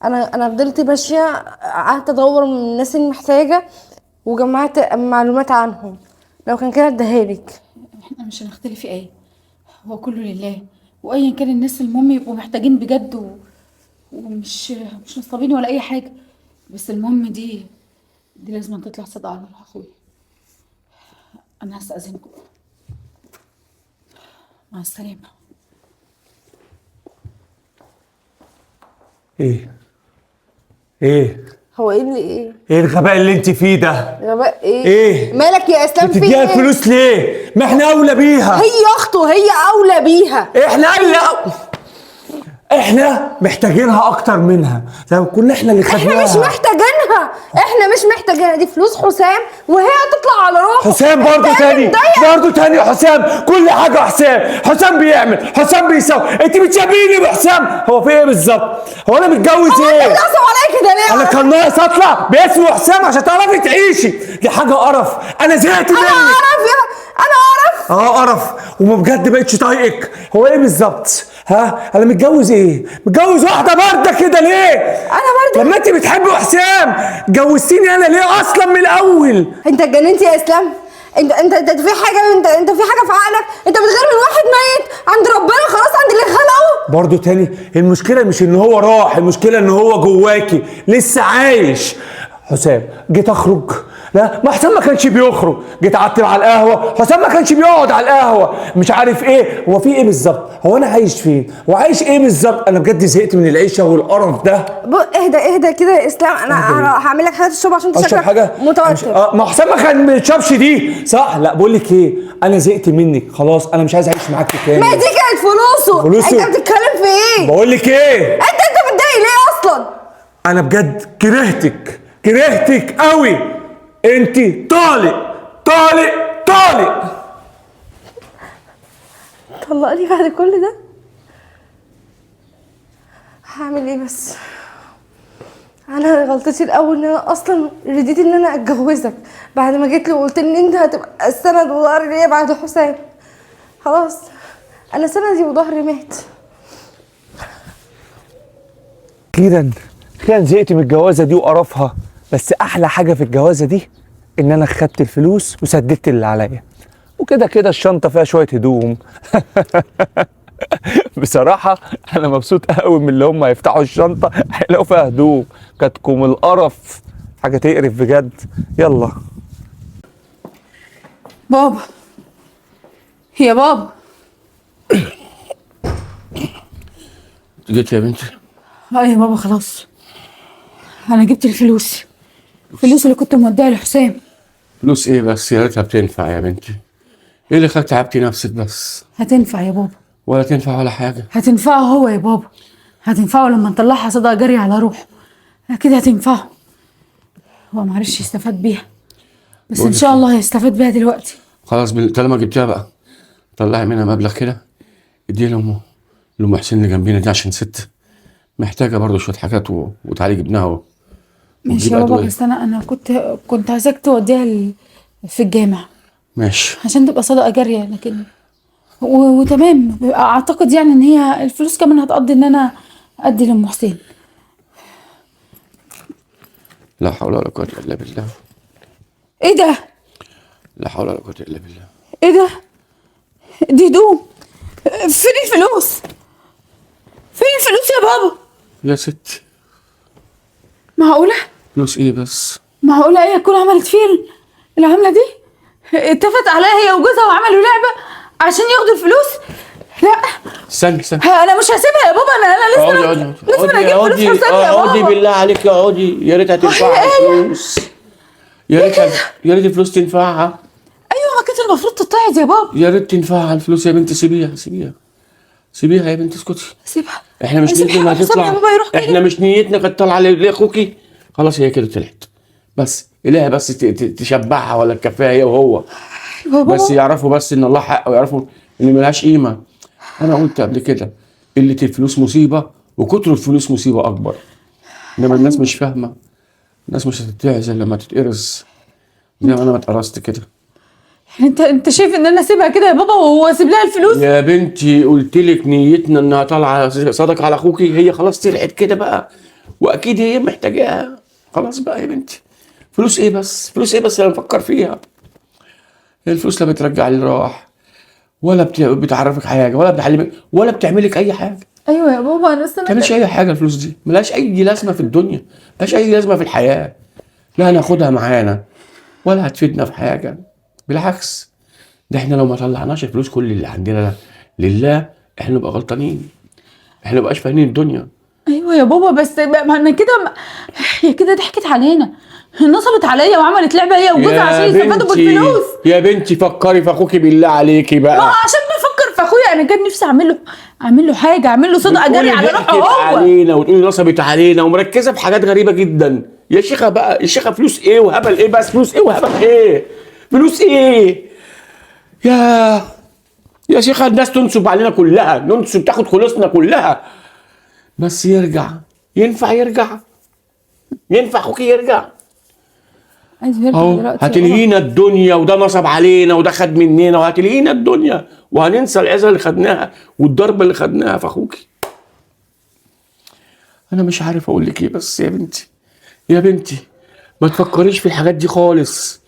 انا فضلت ماشيه، قعدت ادور من الناس المحتاجه وجمعت معلومات عنهم. لو كان كده اديهالك. احنا مش هنختلف في ايه، هو كله لله. وايا كان الناس المهم يبقوا محتاجين بجد ومش نصابين ولا اي حاجه. بس المهم دي لازم تطلع صدقه على روح اخويا. انا هستأذنكم. مع السلامه. ايه هو ايه اللي ايه؟ ايه الغباء اللي انت فيه ده؟ غباء ايه؟ ايه؟ مالك يا اسلام في بتديها ايه؟ الفلوس ليه؟ ما احنا اولى بيها. هي اخته، هي اولى بيها. احنا محتاجينها اكتر منها، لو كنا احنا اللي خدناها. احنا مش محتاجينها، احنا مش محتاجينها، دي فلوس حسام وهي هتطلع على روحه. حسام برضه انت تاني، متضايق؟ برضه تاني حسام، كل حاجه حسام بيعمل، حسام بيسوي، انت بتشابهيني بحسام. هو في ايه بالظبط؟ هو انا متجوز هو ايه؟ انت بتعصب عليا كده ليه؟ انا كان ناقص اطلع باسمه حسام عشان تعرفي تعيشي. دي حاجه قرف، انا زهقت منك. انا قرف. قرف وما بجد بقتش طايقك. هو ايه بالظبط؟ ها انا متجوز ايه؟ متجوز واحده بارده كده ليه؟ انا بارده؟ لما انت بتحبي حسام جوزتيني انا ليه اصلا من الاول؟ انت اتجننت يا اسلام؟ انت في حاجه، انت في حاجه في عقلك؟ انت بتغير من واحد ميت عند ربنا، خلاص عند اللي خلقه. برضه تاني المشكله مش ان هو راح، المشكله ان هو جواكي لسه عايش. حسام جيت اخرج، لا ما حسام ما كانش بيخرج. جيت قعدت على القهوه، حسام ما كانش بيقعد على القهوه. مش عارف ايه، هو في ايه بالظبط؟ هو انا عايش فين؟ وعايش ايه بالظبط؟ انا بجد زهقت من العيشه والقرف ده. اهدى كده يا اسلام، انا هعمل لك حاجه تشرب عشان انت اشرب شكلك حاجه متوتر. ما حسام ما كان ما بيشربش دي صح؟ لا بقول لك ايه، انا زهقت منك خلاص، انا مش عايز اعيش معاكي تاني. ما دي كانت فلوسه. انت بتتكلم في ايه؟ بقول لك ايه، انت متضايق ليه اصلا؟ انا بجد كرهتك قوي. انت طالق. طلقني بعد كل ده؟ هعمل ايه بس؟ انا غلطتي الاول ان انا اصلا رديت ان انا اتجوزك بعد ما جيت لي وقلت ان انت هتبقى السند وظهري ليا بعد حسام. خلاص انا سندي وظهري مات. اخيرا زهقت من الجوازه دي وقرفها. بس احلى حاجه في الجوازه دي ان انا خدت الفلوس وسددت اللي عليا، وكده كده الشنطه فيها شويه هدوم. بصراحه انا مبسوط قوي من اللي هم هيفتحوا الشنطه هيلاقوا فيها هدوم. كاتكم القرف، حاجه تقرف بجد. يلا بابا، يا بابا. جيت يا بنتي؟ يا بابا خلاص، انا جبت الفلوس اللي كنت موديها لحسام. فلوس ايه بس؟ يا ريتها بتنفع يا بنتي. ايه اللي خدت تعبتي نفسك بس؟ هتنفع يا بابا؟ ولا تنفع ولا حاجه. هتنفعه هو يا بابا، هتنفعه لما نطلعها صدقه جري على روحه. اكيد هتنفعه. هو معرفش يستفاد بيها، بس ان شاء الله هيستفاد بيها دلوقتي. خلاص طالما جبتها بقى طلعي منها مبلغ كده اديه لام حسين اللي جنبينا دي، عشان ست محتاجه برضه شويه حاجات وتعالي جبناها ماشي يا بابا، بس انا كنت عايزاك توديها في الجامع. ماشي عشان تبقى صدقه جاريه، لكن وتمام. اعتقد يعني ان هي الفلوس كمان هتقضي ان انا ادي لام حسين. لا حول ولا قوه الا بالله. ايه ده؟ لا حول ولا قوه الا بالله. ايه ده؟ دي هدوم. فين الفلوس؟ فين الفلوس يا بابا؟ يا ست معقوله؟ فلوس ايه بس؟ معقوله هي تكون عملت فيه العمله دي؟ اتفقت عليها هي وجوزها وعملوا لعبه عشان ياخدوا الفلوس؟ لا استني انا مش هسيبها يا بابا. انا لازم اجيب فلوس حسام يا بابا. اقعدي بالله عليك، اقعدي. يا ريتها تنفعها الفلوس. يا ريت الفلوس تنفعها. ايوه، ما كانت المفروض تتعظ يا بابا. يا ريت تنفعها الفلوس يا بنتي. سيبيها يا بنتي، اسكتي. سيبها. احنا مش نيتنا هتطلع، احنا مش نيتنا كانت طالعه لاخوكي. خلاص هي كده طلعت. بس إليها بس تشبعها ولا تكفيها هي وهو. بس يعرفوا بس ان الله حق، ويعرفوا ان ملهاش قيمه. انا قلت قبل كده قله الفلوس مصيبه وكتر الفلوس مصيبه اكبر. انما الناس مش فاهمه، الناس مش هتتعظ الا لما تتقرص زي ما انا ما اتقرصت كده. انت شايف ان انا اسيبها كده يا بابا واسيب لها الفلوس؟ يا بنتي قلت لك نيتنا انها طالعه صدق على اخوكي، هي خلاص طلعت كده بقى، واكيد هي محتاجاها. خلاص بقى يا بنتي. فلوس ايه بس انا بفكر فيها. الفلوس لا بترجع اللي راح، ولا بتعرفك حاجه، ولا بتعلمك، ولا بتعملك اي حاجه. ايوه يا بابا، انا ما تعملش اي حاجه. الفلوس دي ملهاش اي لازمه في الدنيا، ملهاش اي لازمه في الحياه. لا هناخدها معانا ولا هتفيدنا في حاجه. بالعكس، ده احنا لو ما طلعناش الفلوس كل اللي عندنا ده لله احنا نبقى غلطانين، احنا مبقاش فاهمين الدنيا. ايوه يا بابا، بس ما انا كده هي كده ضحكت علينا، نصبت عليا وعملت لعبه هي وجوزها عشان يستفادوا بالفلوس. يا بنتي فكري في اخوكي بالله عليكي بقى. ما هو عشان بفكر في اخويا، انا كان نفسي اعمل له حاجه، اعمل له صدقه جري على روحه بتقولي هو. علينا وتقولي نصبت علينا ومركزه في حاجات غريبه جدا. يا شيخه بقى، يا شيخه فلوس ايه وهبل ايه؟ بس فلوس ايه وهبل ايه؟ فلوس ايه؟ يا شيخه الناس تنصب علينا كلها، ننصب تاخد فلوسنا كلها، بس يرجع. ينفع اخوكي يرجع؟ عايز يرجع اهو دلوقتي. هتلهينا الدنيا، وده نصب علينا وده خد مننا، وهتلهينا الدنيا وهننسى العزه اللي خدناها والضربه اللي خدناها في اخوكي. انا مش عارف اقول لك ايه، بس يا بنتي ما تفكريش في الحاجات دي خالص.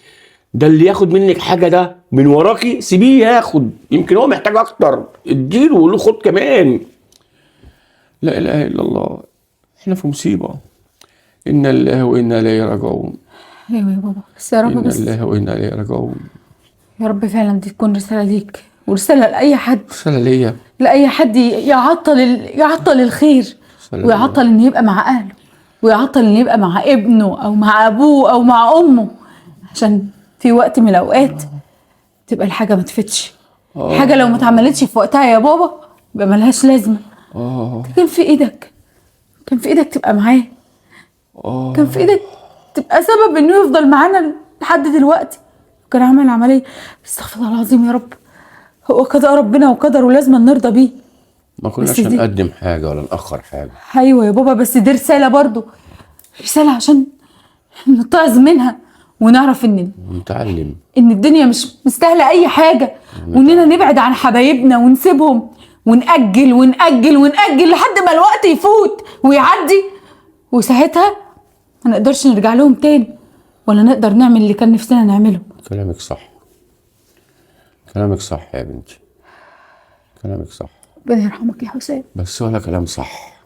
ده اللي ياخد منك حاجه ده من وراكي سيبيه ياخد، يمكن هو محتاج اكتر، اديله وقول له خد كمان. لا اله الا الله، احنا في مصيبه. انا لله وانا اليه راجعون. ايوه يا بابا، بس يا رب، انا بس لله وانا اليه راجعون. يا رب فعلا دي تكون رساله ليك ورساله لاي حد، رساله ليا، لاي حد يعطل الخير، ويعطل ان يبقى مع اهله، ويعطل ان يبقى مع ابنه او مع ابوه او مع امه، عشان في وقت من الاوقات تبقى الحاجه ما تفتش. حاجه لو ما اتعملتش في وقتها يا بابا يبقى ملهاش لازمه. كان في ايدك تبقى معاه، كان في ايدك تبقى سبب انه يفضل معانا لحد دلوقتي، كان عمل عمليه. استغفر الله العظيم يا رب، هو قضاء ربنا وقدره ولازم نرضى بيه. ما كناش هنقدم حاجه ولا ناخر حاجه. ايوه يا بابا، بس دي رساله برضو، رساله عشان نتعظ منها ونعرف ونتعلم ان الدنيا مش مستاهله اي حاجه، واننا نبعد عن حبايبنا ونسيبهم ونأجل ونأجل ونأجل لحد ما الوقت يفوت ويعدي، وساعتها ما نقدرش نرجع لهم تاني ولا نقدر نعمل اللي كان نفسنا نعمله. كلامك صح، كلامك صح يا بنتي، كلامك صح. ربنا يرحمك يا حسام. بس ولا كلام صح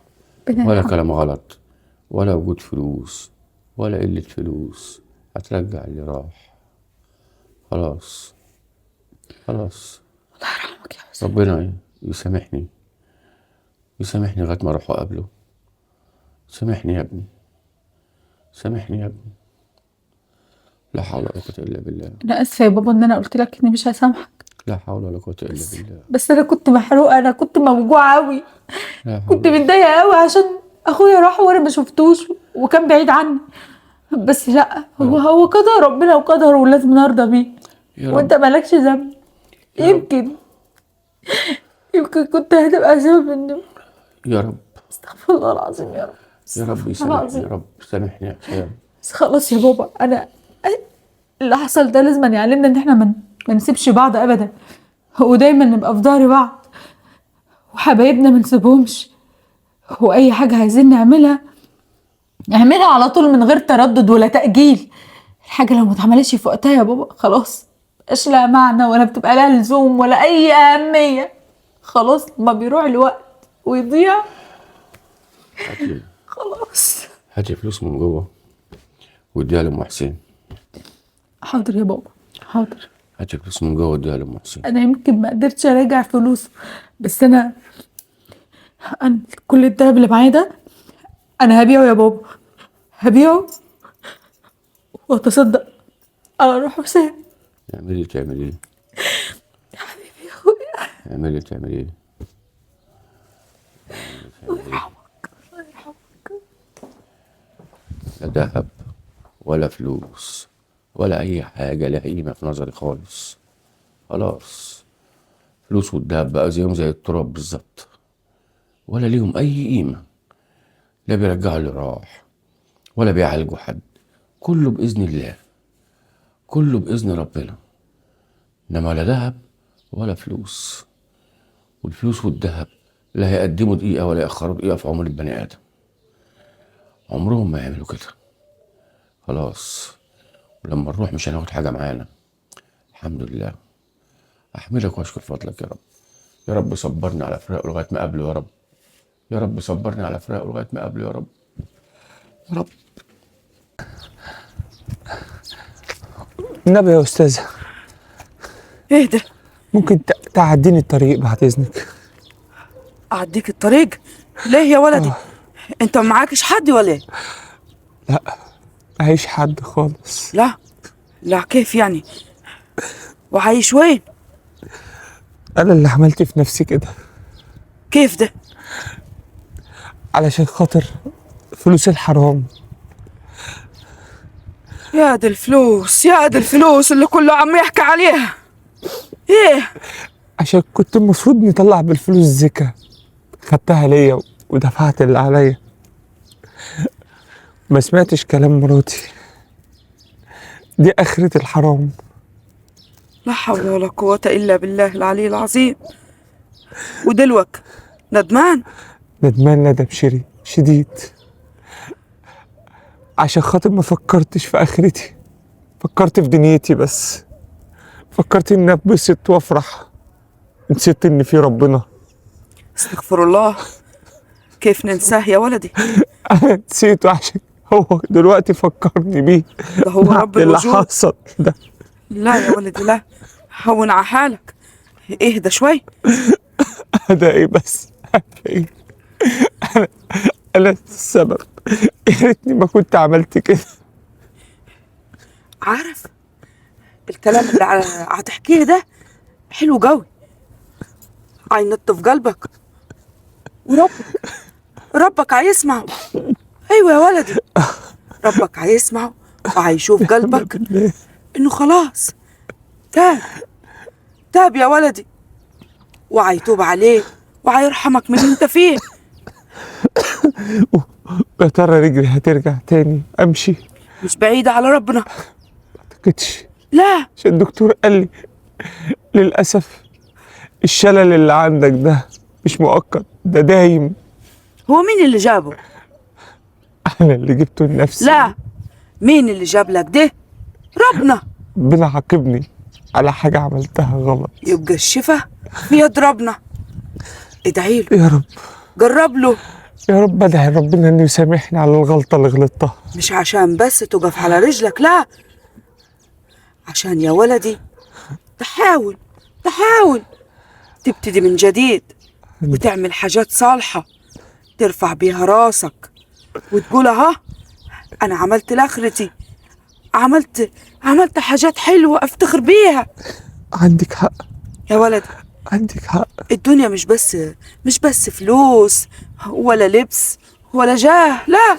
ربنا ولا يرحمك. كلام غلط ولا وجود فلوس ولا قلة فلوس هترجع اللي راح. خلاص خلاص، الله يرحمك يا حسام. ربنا يسامحني لغاية ما اروح اقابله. سامحني يا ابني، سامحني يا ابني، لا حول ولا قوة الا بالله. انا اسفه يا بابا ان انا قلت لك اني مش هسامحك، لا حول ولا قوة الا بالله. بس انا كنت محروقه، انا كنت موجوعه قوي، لا حول كنت متضايقه قوي عشان اخويا راح وانا ما شفتوش وكان بعيد عني. بس لا، هو قدر ربنا وقدره ولازم نرضى بيه، يا رب. وانت مالكش ذنب. يمكن كنت هتبقى سبب انه. يا رب، استغفر الله العظيم يا رب. يا رب يسامحني، يا رب سامحني يا حسام. بس خلاص يا بابا، انا اللي حصل ده لازم يعلمنا ان احنا ما نسيبش بعض ابدا، ودايما نبقى في ظهر بعض، وحبايبنا ما نسيبهمش، واي حاجه عايزين نعملها على طول من غير تردد ولا تأجيل. الحاجه لو ما اتعملتش في وقتها يا بابا خلاص مبقاش لها معنى ولا بتبقى لها لزوم ولا اي اهميه. خلاص ما بيروح الوقت ويضيع خلاص. هاتي فلوس من جوه واديها لام حسين. حاضر يا بابا، حاضر. هاتي فلوس من جوه واديها لام حسين. انا يمكن ما قدرتش اراجع فلوسه، بس انا كل الدهب اللي معايا ده انا هبيعه يا بابا، هبيعه واتصدق على روح حسام. تعملي يا حبيبي يا اخويا، تعملي الله يرحمك، الله يرحمك. لا ذهب ولا فلوس ولا اي حاجه لها قيمه في نظري خالص. خلاص، فلوس والدهب بقى زيهم زي التراب بالظبط، ولا ليهم اي قيمه، لا بيرجعوا اللي راح ولا بيعالجوا حد. كله باذن الله، كله باذن ربنا. انما لا ذهب ولا فلوس، والفلوس والذهب لا هيقدموا دقيقه ولا ياخروا دقيقه في عمر البني ادم، عمرهم ما يعملوا كده. خلاص، ولما نروح مش هناخد حاجه معانا. الحمد لله، احمدك واشكر فضلك يا رب. يا رب صبرني على فراقه لغايه ما اقابله يا رب. يا رب صبرني على فراقه لغايه ما اقابله يا رب. يا رب. النبي يا استاذه، ايه ده؟ ممكن تعديني الطريق بعد اذنك. اعديك الطريق؟ ليه يا ولدي؟ انت معاكش حد ولا ايه؟ لا معيش حد خالص. لا لا، كيف يعني؟ وعايش وين؟ انا اللي عملت في نفسي كده كيف ده؟ علشان خاطر فلوس الحرام. يا دي الفلوس، يا دي الفلوس اللي كله عم يحكي عليها. ايه؟ عشان كنت المفروض نطلع بالفلوس زكاة، خدتها ليا ودفعت اللي عليا. ما سمعتش كلام مراتي، دي آخرة الحرام. لا حول ولا قوة إلا بالله العلي العظيم. ودلوك ندمان؟ ندمان ندم شديد، عشان خاطر ما فكرتش في آخرتي، فكرت في دنيتي بس. فكرت إني أتبسط وأفرح، نسيت إن في ربنا. استغفر الله، كيف ننساه يا ولدي؟ أنا نسيته عشان هو دلوقتي فكرني بيه. ده هو بعد رب اللي الوجود. حصل ده. لا يا ولدي لا، هون على حالك، اهدى شوي. ده إيه بس؟ إيه؟ أنا السبب. يا ريتني ما كنت عملت كده. عارف الكلام اللي هتحكيه ده حلو قوي، هينط في قلبك، وربك هيسمعه. ايوه يا ولدي، ربك هيسمعه وهيشوف قلبك انه خلاص تاب يا ولدي، وهيتوب عليك وهيرحمك من اللي انت فيه. يا ترى رجلي هترجع تاني امشي؟ مش بعيدة على ربنا. متأكدش، لا عشان الدكتور قال لي للأسف الشلل اللي عندك ده مش مؤقت، ده دايم. هو مين اللي جابه؟ أنا اللي جبته لنفسي. لا، مين اللي جاب لك ده؟ ربنا. ربنا عاقبني على حاجة عملتها غلط. يبقى الشفا في يد ربنا. ادعي له، يا رب جرب له. يا رب ادعي ربنا انه يسامحني على الغلطة اللي غلطتها. مش عشان بس تقف على رجلك، لا، عشان يا ولدي تحاول تبتدي من جديد وتعمل حاجات صالحة ترفع بيها راسك وتقول ها أنا عملت لآخرتي، عملت حاجات حلوة أفتخر بيها. عندك حق يا ولدي، عندك حق. الدنيا مش بس فلوس ولا لبس ولا جاه، لا،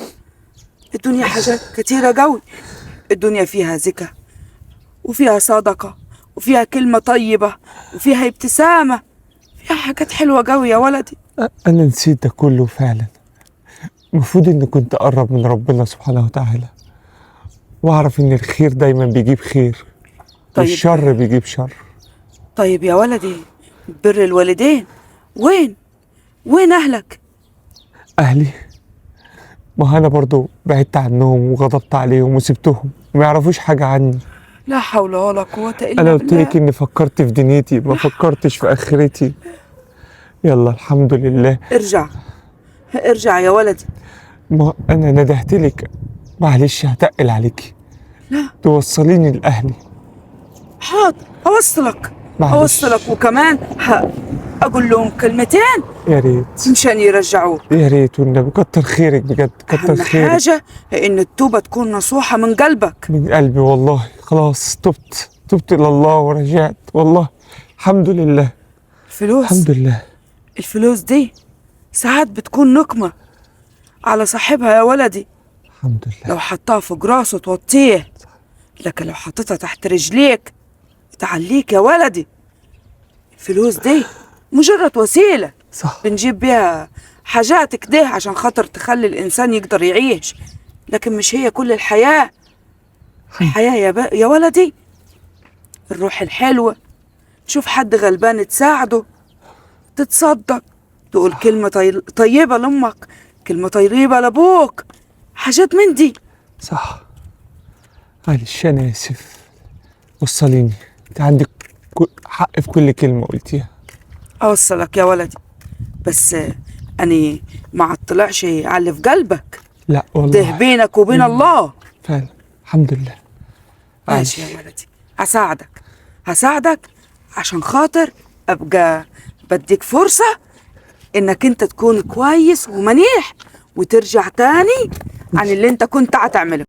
الدنيا حاجات كتيرة قوي. الدنيا فيها زكاة وفيها صدقة وفيها كلمة طيبة وفيها ابتسامة، فيها حاجات حلوة قوي يا ولدي. أنا نسيت ده كله فعلا. المفروض إني كنت أقرب من ربنا سبحانه وتعالى وأعرف إن الخير دايما بيجيب خير، طيب. والشر بيجيب شر. طيب يا ولدي، بر الوالدين وين أهلك؟ أهلي، ما أنا برضو بعدت عنهم وغضبت عليهم وسبتهم وما يعرفوش حاجة عني. لا حول ولا قوة إلا بالله. أنا قلت لك إني فكرت في دنيتي، ما فكرتش في آخرتي. يلا الحمد لله. ارجع يا ولدي. ما أنا ندهت لك، معلش هتقل عليكي. لا توصليني لأهلي. حاضر، أوصلك معلش. وكمان أقول لهم كلمتين يا ريت مشان يرجعوك. يا ريت والنبي، كتر خيرك بجد، كتر أهم خيرك. حاجة إن التوبة تكون نصوحة من قلبك. من قلبي والله، خلاص تبت إلى الله ورجعت والله. الحمد لله. الحمد لله. الفلوس دي ساعات بتكون نقمة على صاحبها يا ولدي. الحمد لله. لو حطها في جراسه توطيه، لكن لو حطيتها تحت رجليك تعليك يا ولدي. الفلوس دي مجرد وسيلة، صح. بنجيب بيها حاجات كده عشان خاطر تخلي الإنسان يقدر يعيش، لكن مش هي كل الحياة. الحياة يا ولدي الروح الحلوة، تشوف حد غلبان تساعده، تتصدق، تقول كلمة طيبة لأمك، كلمة طيبة لأبوك، حاجات من دي. صح. معلش أنا آسف. وصليني، أنت عندك حق في كل كلمة قلتيها. أوصلك يا ولدي، بس أنا ما عطلعش على اللي في قلبك. لا والله، ده بينك وبين الله. فعلا الحمد لله. ماشي يا ولدي، هساعدك عشان خاطر ابقى بديك فرصة انك انت تكون كويس ومنيح وترجع تاني عن اللي انت كنت هتعمله.